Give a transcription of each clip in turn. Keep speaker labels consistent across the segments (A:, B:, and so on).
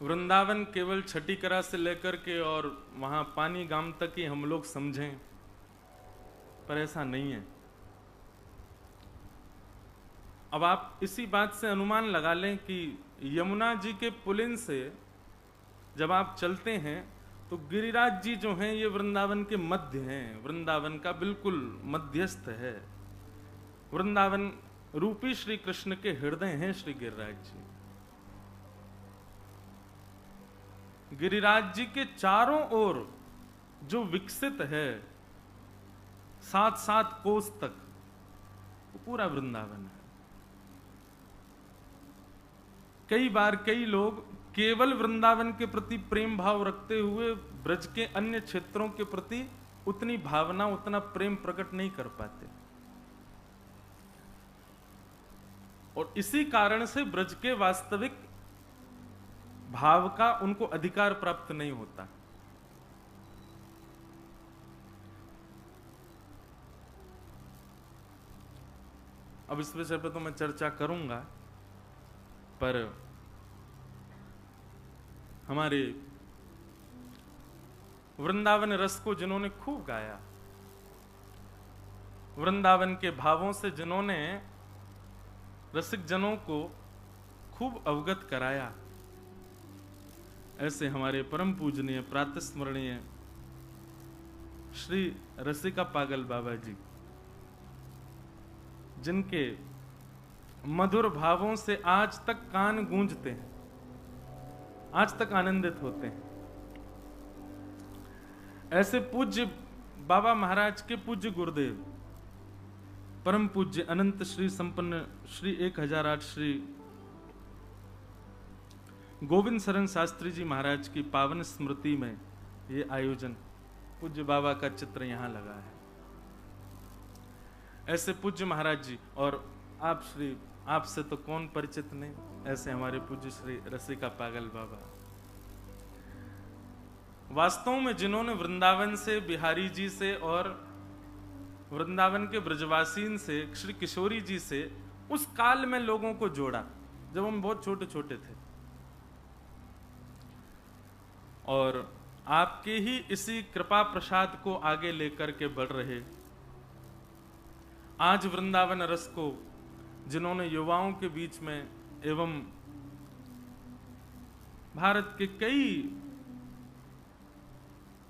A: वृंदावन केवल छठीकरा से लेकर के और वहां पानी गाम तक ही हम लोग समझें, पर ऐसा नहीं है। अब आप इसी बात से अनुमान लगा लें कि यमुना जी के पुलिन से जब आप चलते हैं तो गिरिराज जी जो हैं ये वृंदावन के मध्य हैं, वृंदावन का बिल्कुल मध्यस्थ है। वृंदावन रूपी श्री कृष्ण के हृदय हैं श्री गिरिराज जी। गिरिराज जी के चारों ओर जो विकसित है 7-7 कोस तक, वो पूरा वृंदावन है। कई बार कई लोग केवल वृंदावन के प्रति प्रेम भाव रखते हुए ब्रज के अन्य क्षेत्रों के प्रति उतनी भावना, उतना प्रेम प्रकट नहीं कर पाते, और इसी कारण से ब्रज के वास्तविक भाव का उनको अधिकार प्राप्त नहीं होता। अब इस विषय पर तो मैं चर्चा करूंगा, पर हमारे वृंदावन रस को जिन्होंने खूब गाया, वृंदावन के भावों से जिन्होंने रसिक जनों को खूब अवगत कराया, ऐसे हमारे परम पूजनीय प्रातस्मरणीय श्री रसिका पागल बाबा जी, जिनके मधुर भावों से आज तक कान गूंजते हैं, आज तक आनंदित होते हैं, ऐसे पूज्य बाबा महाराज के पूज्य गुरुदेव परम पूज्य अनंत श्री संपन्न श्री 1008 श्री गोविंद शरण शास्त्री जी महाराज की पावन स्मृति में ये आयोजन, पूज्य बाबा का चित्र यहां लगा है। ऐसे पूज्य महाराज जी, और आपसे तो कौन परिचित नहीं, ऐसे हमारे पूज्य श्री रसिका पागल बाबा, वास्तव में जिन्होंने वृंदावन से, बिहारी जी से और वृंदावन के ब्रजवासीन से, श्री किशोरी जी से उस काल में लोगों को जोड़ा जब हम बहुत छोटे छोटे थे, और आपके ही इसी कृपा प्रसाद को आगे लेकर के बढ़ रहे आज वृंदावन रस को जिन्होंने युवाओं के बीच में एवं भारत के कई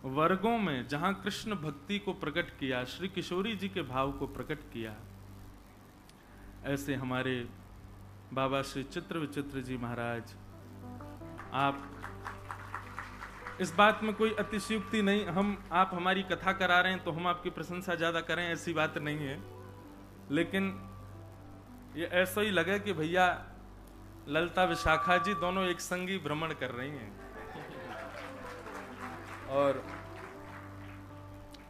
A: वर्गों में जहां कृष्ण भक्ति को प्रकट किया, श्री किशोरी जी के भाव को प्रकट किया, ऐसे हमारे बाबा श्री चित्र विचित्र जी महाराज, आप इस बात में कोई अतिशयोक्ति नहीं, आप हमारी कथा करा रहे हैं तो हम आपकी प्रशंसा ज्यादा करें, ऐसी बात नहीं है, लेकिन ये ऐसा ही लगे कि भैया ललता विशाखा जी दोनों एक संगी भ्रमण कर रही हैं। और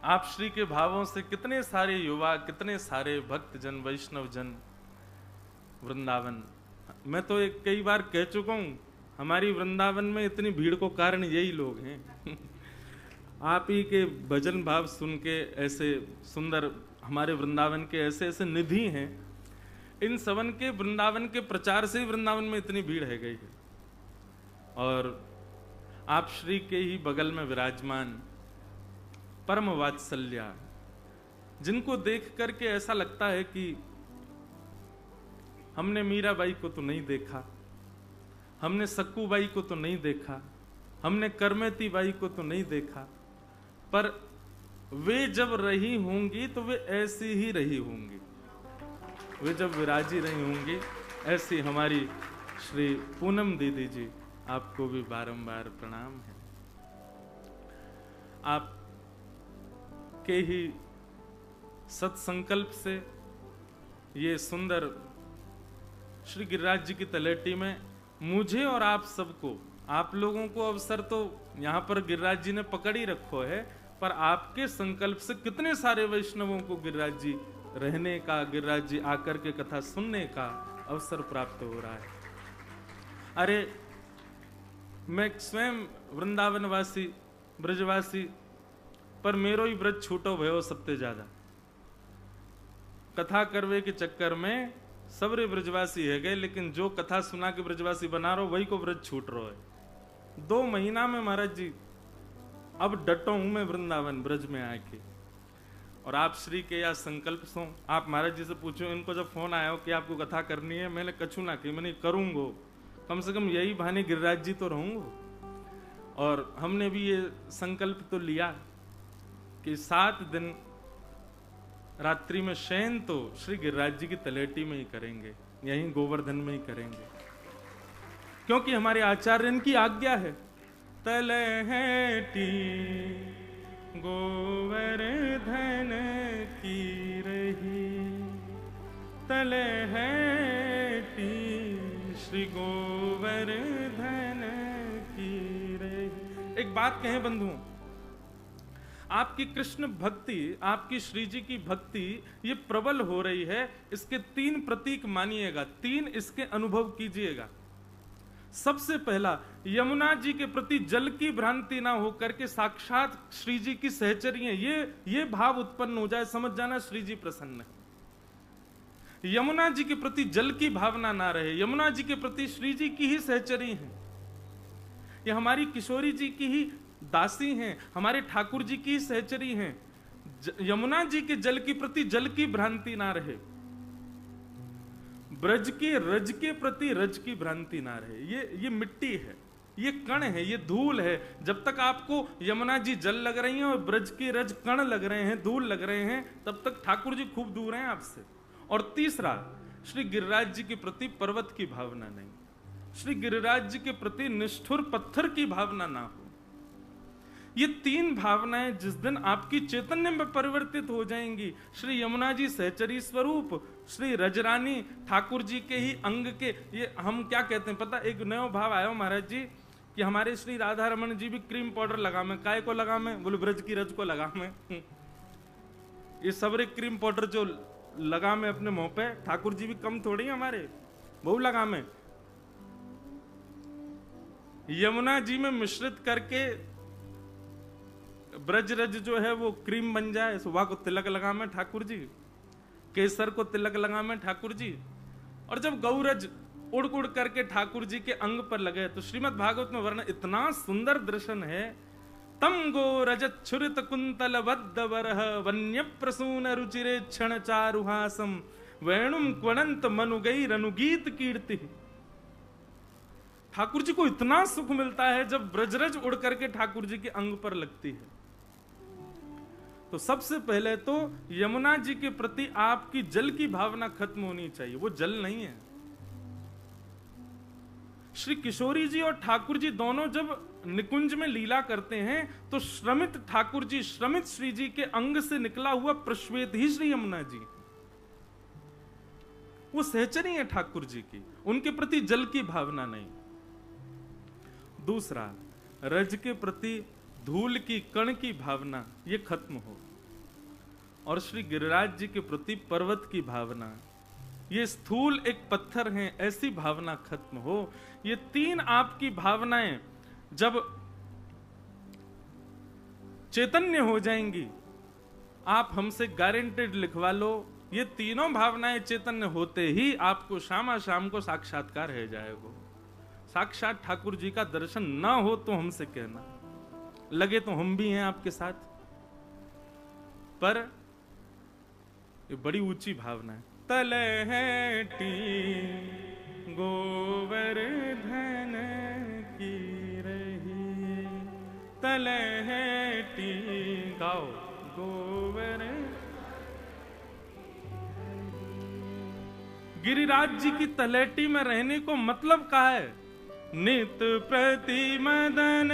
A: आप श्री के भावों से कितने सारे युवा, कितने सारे भक्त जन, वैष्णव जन वृंदावन, मैं तो कई बार कह चुका हूं, हमारी वृंदावन में इतनी भीड़ को कारण यही लोग हैं। आप ही के भजन भाव सुन के ऐसे सुंदर हमारे वृंदावन के ऐसे ऐसे निधि हैं, इन सवन के वृंदावन के प्रचार से ही वृंदावन में इतनी भीड़ है गई है। और आप श्री के ही बगल में विराजमान परम वात्सल्या, जिनको देख करके ऐसा लगता है कि हमने मीराबाई को तो नहीं देखा, हमने सक्कूबाई को तो नहीं देखा, हमने करमेती बाई को तो नहीं देखा, पर वे जब रही होंगी तो वे ऐसी ही रही होंगी, वे जब विराजी रही होंगी ऐसी हमारी श्री पूनम दीदी जी, आपको भी बारंबार प्रणाम है। आप के ही सत्संकल्प से ये सुंदर श्री गिरिराज जी की तलेटी में मुझे और आप सबको, आप लोगों को अवसर तो यहाँ पर गिरिराज जी ने पकड़ ही रखो है, पर आपके संकल्प से कितने सारे वैष्णवों को गिरिराज जी रहने का, गिरिराज जी आकर के कथा सुनने का अवसर प्राप्त हो रहा है। अरे मैं स्वयं वृंदावनवासी, ब्रजवासी, पर मेरो ही ब्रज छूटो भयो सबसे ज्यादा, कथा करवे के चक्कर में सबरे ब्रजवासी है गए, लेकिन जो कथा सुना के ब्रजवासी बना रहो वही को ब्रज छूट रहो है। 2 महीना में महाराज जी अब डटा हूं मैं वृंदावन ब्रज में आके। और आप श्री के या संकल्प सो, आप महाराज जी से पूछो, इनको जब फोन आया हो कि आपको कथा करनी है, मैंने कछु ना की, मैंने करूंगो, कम से कम यही बहाने गिरिराज जी तो रहूंगो। और हमने भी ये संकल्प तो लिया कि 7 दिन रात्रि में शयन तो श्री गिरिराज जी की तलेटी में ही करेंगे, यहीं गोवर्धन में ही करेंगे, क्योंकि हमारे आचार्य की आज्ञा है। तलहेटी गोवर्धन की रही, तलहेटी श्री गोवर्धन की रही। एक बात कहें बंधुओं, आपकी कृष्ण भक्ति, आपकी श्री जी की भक्ति ये प्रबल हो रही है, इसके 3 प्रतीक मानिएगा, 3 इसके अनुभव कीजिएगा। सबसे पहला, यमुना जी के प्रति जल की भ्रांति ना हो करके साक्षात श्री जी की सहचरी है, ये भाव उत्पन्न हो जाए, समझ जाना श्री जी प्रसन्न है। यमुना जी के प्रति जल की भावना ना रहे, यमुना जी के प्रति श्री जी की ही सहचरी है, ये हमारी किशोरी जी की ही दासी हैं, हमारे ठाकुर जी की सहचरी हैं। यमुना जी के जल के प्रति जल की भ्रांति ना रहे, ब्रज के रज के प्रति रज की भ्रांति ना रहे। ये मिट्टी है, ये कण है, ये धूल है। जब तक आपको यमुना जी जल लग रही हैं और ब्रज के रज कण लग रहे हैं, धूल लग रहे हैं, तब तक ठाकुर जी खूब दूर हैं आपसे। और तीसरा, श्री गिरिराज जी के प्रति पर्वत की भावना नहीं, श्री गिरिराज जी के प्रति निष्ठुर पत्थर की भावना ना हो। ये 3 भावनाएं जिस दिन आपकी चैतन्य में परिवर्तित हो जाएंगी, श्री यमुना जी सहचरी स्वरूप, श्री रजरानी ठाकुर जी के ही अंग के, ये हम क्या कहते हैं पता, एक नया भाव आया महाराज जी कि हमारे श्री राधा रमन जी भी क्रीम पाउडर लगा में, काय को लगा में, बोले ब्रज की रज को लगा में। ये सबरे क्रीम पाउडर जो लगा में अपने मुंह पे, ठाकुर जी भी कम थोड़ी हमारे, बहु लगा में। यमुना जी में मिश्रित करके ब्रज रज जो है वो क्रीम बन जाए, सुबह को तिलक लगा में ठाकुर जी, केसर को तिलक लगा में ठाकुर जी। और जब गौरज उड़ उड़ करके ठाकुर जी के अंग पर लगे, तो श्रीमद् भागवत में वर्णन इतना सुंदर दर्शन है। तम गौरज छुरित कुंतल बद्ध बरह वन्य प्रसून रुचिरे क्षण चारुहासम वेणुम क्वनंत मनुगैर अनुगीत कीर्ति। ठाकुर जी को इतना सुख मिलता है जब ब्रजरज उड़ करके ठाकुर जी के अंग पर लगती है। तो सबसे पहले तो यमुना जी के प्रति आपकी जल की भावना खत्म होनी चाहिए, वो जल नहीं है। श्री किशोरी जी और ठाकुर जी दोनों जब निकुंज में लीला करते हैं तो श्रमित ठाकुर जी, श्रमित श्री जी के अंग से निकला हुआ प्रश्वेत ही श्री यमुना जी, वो सहचरी है ठाकुर जी की, उनके प्रति जल की भावना नहीं। दूसरा, रज के प्रति धूल की कण की भावना ये खत्म हो, और श्री गिरिराज जी के प्रति पर्वत की भावना, ये स्थूल एक पत्थर हैं ऐसी भावना खत्म हो। ये 3 आपकी भावनाएं जब चैतन्य हो जाएंगी, आप हमसे गारंटेड लिखवा लो, ये तीनों भावनाएं चैतन्य होते ही आपको शाम को साक्षात्कार हो जाएगा। साक्षात ठाकुर जी का दर्शन ना हो तो हमसे कहना, लगे तो हम भी हैं आपके साथ, पर ये बड़ी ऊंची भावना है। तलहेटी गोवर्धन की रही, तलहेटी गाओ गोवर्धन। गिरिराज जी की तलहटी में रहने को मतलब क्या है? नित प्रति मदन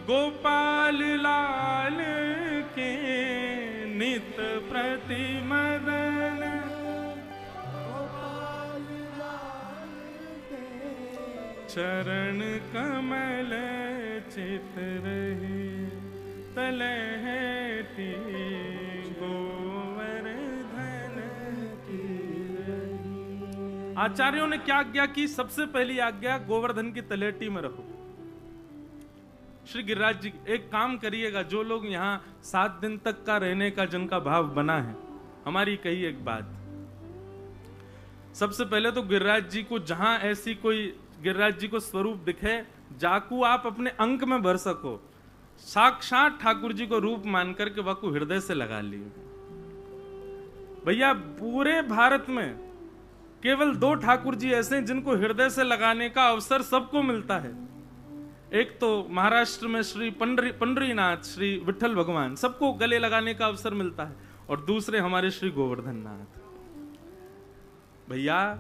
A: गोपाल लाल के, नित प्रति मदन गोपाल लाल के, चरण कमल चित रही, तलहटी आचार्यों ने क्या आज्ञा की? सबसे पहली आज्ञा गोवर्धन की तलहटी में रहो। श्री गिरिराज जी एक काम करिएगा, जो लोग यहाँ 7 दिन तक का रहने का जिनका भाव बना है, हमारी कही एक बात, सबसे पहले तो गिरिराज जी को जहां ऐसी कोई गिरिराज जी को स्वरूप दिखे, जाकू आप अपने अंक में भर सको, साक्षात ठाकुर जी को रूप मान करके वाकू हृदय से लगा लिए। भैया पूरे भारत में केवल 2 ठाकुर जी ऐसे हैं जिनको हृदय से लगाने का अवसर सबको मिलता है। एक तो महाराष्ट्र में श्री पंडरीनाथ, श्री विठल भगवान, सबको गले लगाने का अवसर मिलता है, और दूसरे हमारे श्री गोवर्धन नाथ। भैया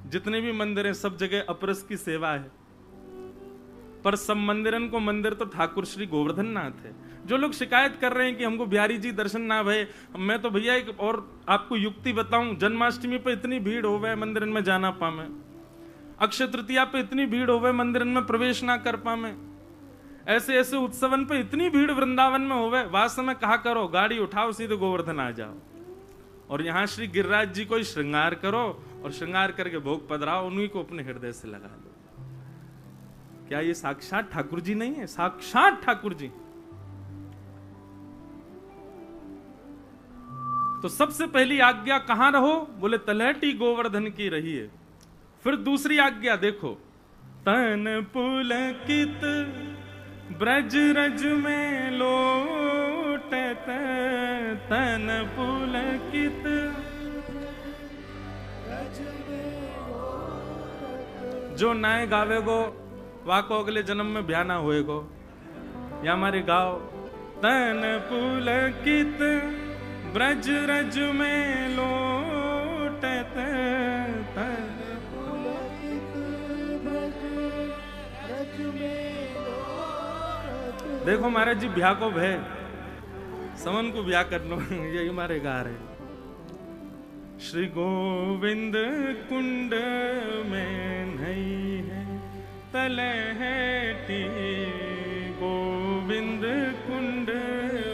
A: जितने भी मंदिर हैं सब जगह अपरस की सेवा है, पर सब मंदिरन को मंदिर तो ठाकुर श्री गोवर्धन नाथ है। जो लोग शिकायत कर रहे हैं कि हमको बिहारी जी दर्शन ना भय, मैं तो भैया एक और आपको युक्ति बताऊं, जन्माष्टमी पे इतनी भीड़ होवे मंदिरन में जाना पावे, अक्षय तृतीया पे इतनी भीड़ होवे मंदिरन में प्रवेश ना कर पावे, ऐसे ऐसे उत्सवन पे इतनी भीड़ वृंदावन में होवे, वास्तव में कहा करो गाड़ी उठाओ सीधे गोवर्धन आ जाओ, और यहाँ श्री गिरिराज जी को ही श्रृंगार करो और श्रृंगार करके भोग पधराओ, उन्हीं को अपने हृदय से लगा लो। क्या ये साक्षात ठाकुर जी नहीं है? साक्षात ठाकुर जी। तो सबसे पहली आज्ञा कहां रहो? बोले तलहटी गोवर्धन की रहिए। फिर दूसरी आज्ञा देखो, तन पुलकित ब्रज रज में लोटत, तन पुलकित जो नाय गावेगो वाको अगले जन्म में ब्याह ना होएगो, या हमारे गाओ तन पुलकित ब्रज रज में लोटत, तन पुलकित ब्रज में लोटत। देखो महाराज जी ब्याह को भय, समन को ब्याह कर लो, यही हमारे गा रहे। श्री गोविंद कुंड में नहीं है तलहटी, गोविंद कुंड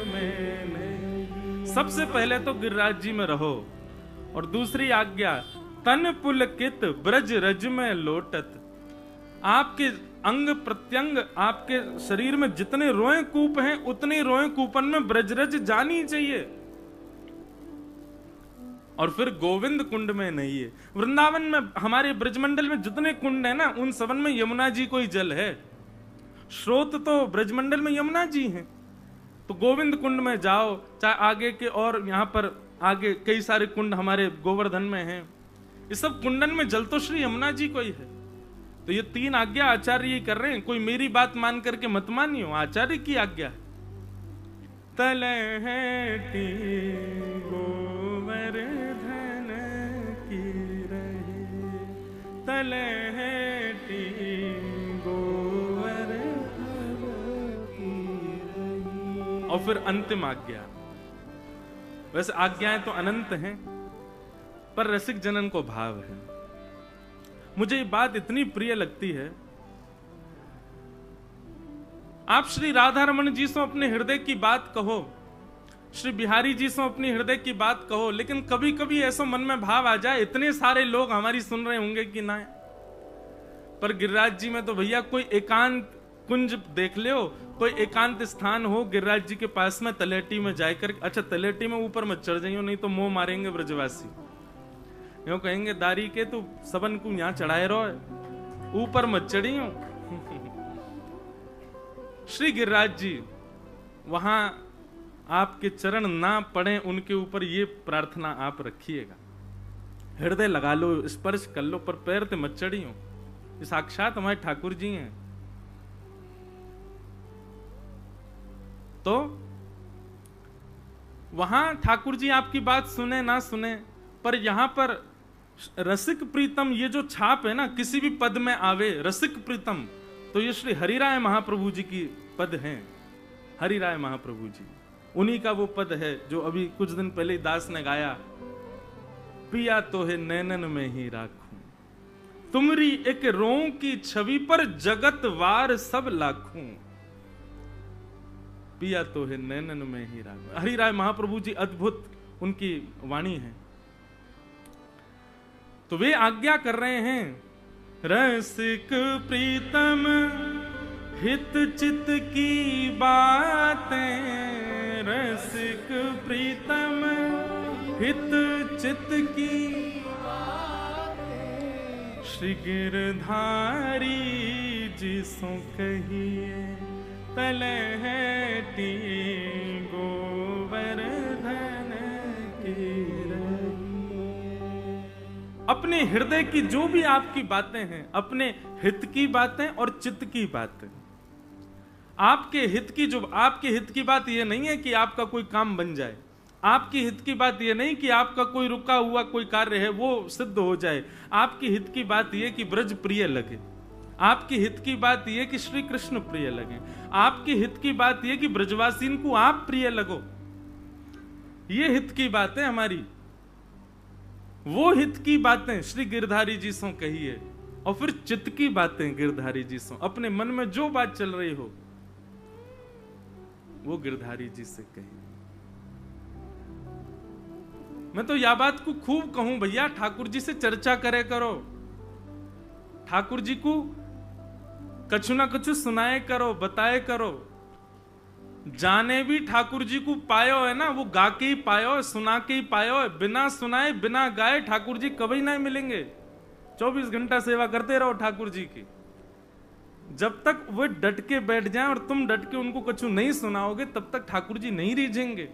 A: में नहीं। सबसे पहले तो गिरिराज जी में रहो, और दूसरी आज्ञा तन पुलकित ब्रज रज में लोटत। आपके अंग प्रत्यंग, आपके शरीर में जितने रोए कूप हैं उतने रोए कूपन में ब्रजरज जानी चाहिए। और फिर गोविंद कुंड में नहीं है। वृंदावन में हमारे ब्रजमंडल में जितने कुंड है ना, उन सबन में यमुना जी को ही जल है। स्रोत तो ब्रजमंडल में यमुना जी हैं। तो गोविंद कुंड में जाओ, चाहे आगे के और यहाँ पर आगे कई सारे कुंड हमारे गोवर्धन में हैं, इस सब कुंडन में जल तो श्री यमुना जी को ही है। तो ये 3 आज्ञा आचार्य ही कर रहे हैं, कोई मेरी बात मान करके मत मानियो, आचार्य की आज्ञा है। तलहटी गोवर्धन की रही, तलहटी गोवर्धन की रही। और फिर अंतिम आज्ञा। वैसे आज्ञाएं तो अनंत हैं, पर रसिक जनन को भाव है। मुझे ये बात इतनी प्रिय लगती है, आप श्री राधा रमन जी से अपने हृदय की बात कहो, श्री बिहारी जी से अपनी हृदय की बात कहो, लेकिन कभी कभी ऐसा मन में भाव आ जाए, इतने सारे लोग हमारी सुन रहे होंगे कि ना, पर गिरिराज जी में तो भैया कोई एकांत कुंज देख लो, कोई एकांत स्थान हो गिरिराज जी के पास में, तलेटी में जाकर, अच्छा तलेटी में ऊपर मत चढ़ जाइयो, नहीं तो मोह मारेंगे ब्रजवासी, यूं कहेंगे दारी के तू सबन को यहाँ चढ़ाए रहो, ऊपर मत चढ़ियो। श्री गिरिराज जी वहां आपके चरण ना पड़े, उनके ऊपर ये प्रार्थना आप रखिएगा, हृदय लगा लो, स्पर्श कर लो, पर पैर ते मत चढ़ियो। ये साक्षात हमारे ठाकुर जी हैं। तो वहां ठाकुर जी आपकी बात सुने ना सुने, पर यहां पर रसिक प्रीतम ये जो छाप है ना, किसी भी पद में आवे रसिक प्रीतम, तो ये श्री हरिराय महाप्रभु जी की पद हैं। हरिराय महाप्रभु जी, उन्हीं का वो पद है जो अभी कुछ दिन पहले दास ने गाया, पिया तो है नैनन में ही राखूं, तुमरी एक रों की छवि पर जगत वार सब लाखूं, पिया तो है नैनन में ही राखूं। हरिराय महाप्रभु जी अद्भुत उनकी वाणी है। तो वे आज्ञा कर रहे हैं, रसिक प्रीतम हित चित की बातें, रसिक प्रीतम हित चित की बातें, श्री गिरधारी जी सो कहिए तलहटी गोवर्धन की रही। अपने हृदय की जो भी आपकी बातें हैं, अपने हित की बातें और चित्त की बातें, आपके हित की जो आपके हित की बात यह नहीं है कि आपका कोई काम बन जाए, आपकी हित की बात यह नहीं कि आपका कोई रुका हुआ कोई कार्य है वो सिद्ध हो जाए, आपकी हित की बात यह कि ब्रज प्रिय लगे, आपकी हित की बात यह कि श्री कृष्ण प्रिय लगे, आपकी हित की बात यह कि ब्रजवासीन को आप प्रिय लगो। ये हित की बातें हमारी, वो हित की बातें श्री गिरधारी जी सो कहिए। और फिर चित्त की बातें गिरधारी जी सो, अपने मन में जो बात चल रही हो वो गिरधारी जी से कहिए। मैं तो यह बात को खूब कहूं भैया, ठाकुर जी से चर्चा करे करो, ठाकुर जी को कछु ना कछु सुनाए करो, बताए करो। जाने भी ठाकुर जी को पायो है ना, वो गा के ही पायो, सुना के ही पायो है। बिना सुनाए बिना गाए ठाकुर जी कभी नहीं मिलेंगे। 24 घंटा सेवा करते रहो ठाकुर जी की, जब तक वो डट के बैठ जाएं और तुम डट के उनको कछु नहीं सुनाओगे तब तक ठाकुर जी नहीं रीझेंगे।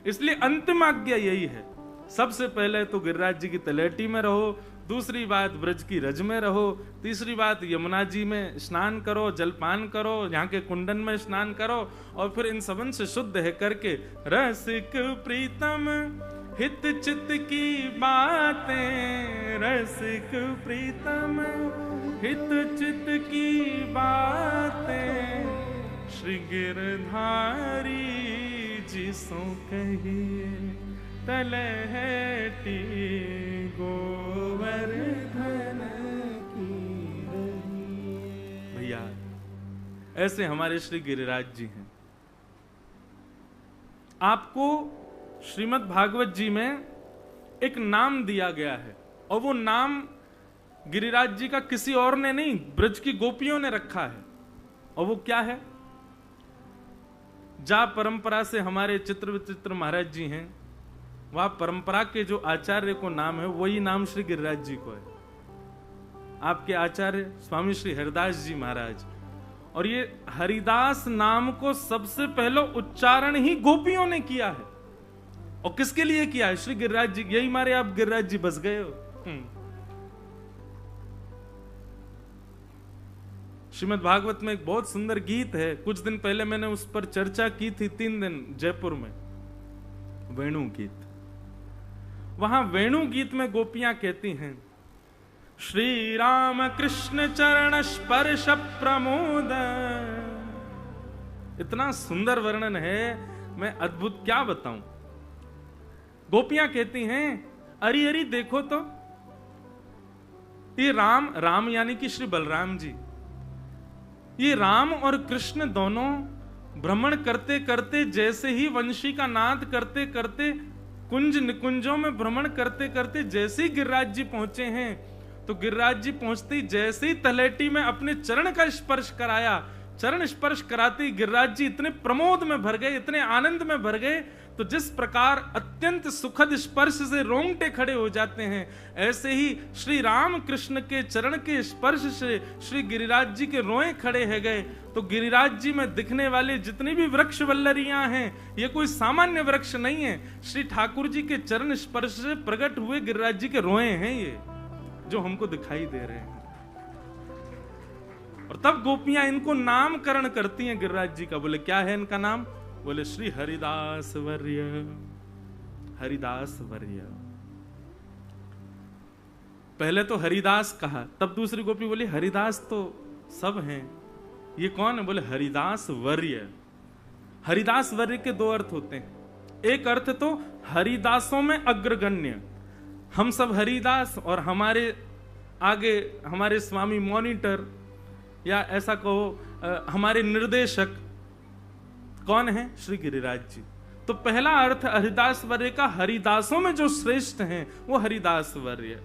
A: इसलिए अंतिम आज्ञा यही है, सबसे पहले तो गिरिराज जी की तलहटी में रहो, दूसरी बात ब्रज की रज में रहो, तीसरी बात यमुना जी में स्नान करो, जलपान करो, यहाँ के कुंडन में स्नान करो, और फिर इन सबन से शुद्ध है करके रसिक प्रीतम हित चित्त की बातें, रसिक प्रीतम हित चित्त की बातें श्री गिरधारी जी सो कहिए तलहटी गोवर्धन की रही। भैया ऐसे हमारे श्री गिरिराज जी हैं। आपको श्रीमद् भागवत जी में एक नाम दिया गया है, और वो नाम गिरिराज जी का किसी और ने नहीं, ब्रज की गोपियों ने रखा है। और वो क्या है? जा परंपरा से हमारे चित्र विचित्र महाराज जी हैं, वह परंपरा के जो आचार्य को नाम है वही नाम श्री गिरिराज जी को है। आपके आचार्य स्वामी श्री हरिदास जी महाराज, और ये हरिदास नाम को सबसे पहले उच्चारण ही गोपियों ने किया है। और किसके लिए किया है? श्री गिरिराज जी। यही मारे आप गिरिराज जी बस गए हो। श्रीमद् भागवत में एक बहुत सुंदर गीत है, कुछ दिन पहले मैंने उस पर चर्चा की थी, 3 दिन जयपुर में, वेणु गीत। वहां वेणु गीत में गोपियां कहती हैं, श्री राम कृष्ण चरण स्पर्श प्रमोद। इतना सुंदर वर्णन है, मैं अद्भुत क्या बताऊं। गोपियां कहती हैं, अरे अरे देखो तो, ये राम यानी कि श्री बलराम जी, ये राम और कृष्ण दोनों भ्रमण करते करते, जैसे ही वंशी का नाद करते करते, कुंज निकुंजों में भ्रमण करते करते जैसे ही गिरिराज जी पहुंचे हैं, तो गिरिराज जी पहुंचते ही जैसे ही तलहटी में अपने चरण का स्पर्श कराया, चरण स्पर्श कराते ही गिरिराज जी इतने प्रमोद में भर गए, इतने आनंद में भर गए, तो जिस प्रकार अत्यंत सुखद स्पर्श से रोंगटे खड़े हो जाते हैं, ऐसे ही श्री राम कृष्ण के चरण के स्पर्श से श्री गिरिराज जी के रोए खड़े है गए। तो गिरिराज जी में दिखने वाले जितनी भी वृक्ष वल्लरियां हैं, ये कोई सामान्य वृक्ष नहीं है, श्री ठाकुर जी के चरण स्पर्श से प्रकट हुए गिरिराज जी के रोए हैं, ये जो हमको दिखाई दे रहे हैं। और तब गोपियां इनको नामकरण करती हैं गिरिराज जी का। बोले क्या है इनका नाम? बोले श्री हरिदास वर्य, हरिदास वर्य। पहले तो हरिदास कहा, तब दूसरी गोपी बोली हरिदास तो सब हैं, ये कौन है? बोले हरिदास वर्य। हरिदास वर्य के 2 अर्थ होते हैं। एक अर्थ तो हरिदासों में अग्रगण्य, हम सब हरिदास, और हमारे आगे हमारे स्वामी मॉनिटर, या ऐसा कहो हमारे निर्देशक कौन है? श्री गिरिराज जी। तो पहला अर्थ हरिदास वर्य का, हरिदासों में जो श्रेष्ठ हैं वो हरिदास वर्य।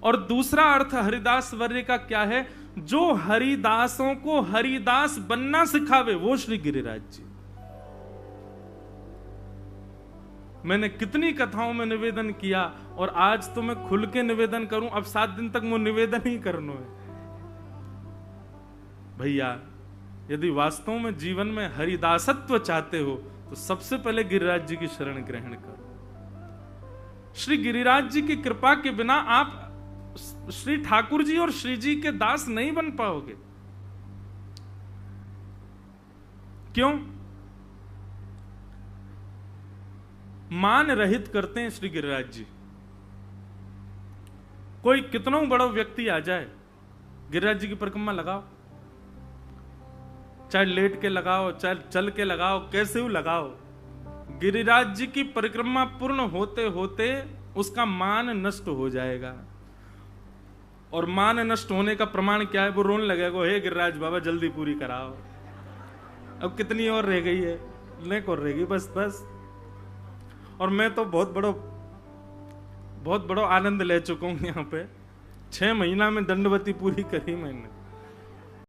A: और दूसरा अर्थ हरिदास वर्य का क्या है? जो हरिदासों को हरिदास बनना सिखावे, वो श्री गिरिराज जी। मैंने कितनी कथाओं में निवेदन किया, और आज तो मैं खुल के निवेदन करूं, अब 7 दिन तक वो निवेदन ही करना है। भैया, यदि वास्तव में जीवन में हरिदासत्व चाहते हो तो सबसे पहले गिरिराज जी की शरण ग्रहण करो। श्री गिरिराज जी की कृपा के बिना आप श्री ठाकुर जी और श्री जी के दास नहीं बन पाओगे। क्यों? मान रहित करते हैं श्री गिरिराज जी। कोई कितना बड़ा व्यक्ति आ जाए, गिरिराज जी की परिक्रमा लगाओ, चाहे लेट के लगाओ, चाहे चल के लगाओ, कैसे भी लगाओ, गिरिराज जी की परिक्रमा पूर्ण होते होते उसका मान नष्ट हो जाएगा। और मान नष्ट होने का प्रमाण क्या है? वो रोने लगेगा, हे गिरिराज बाबा जल्दी पूरी कराओ, अब कितनी और रह गई है, लेक और रहेगी, बस बस। और मैं तो बहुत बड़ो आनंद ले चुका हूं यहाँ पे। 6 महीना में दंडवती पूरी करी मैंने।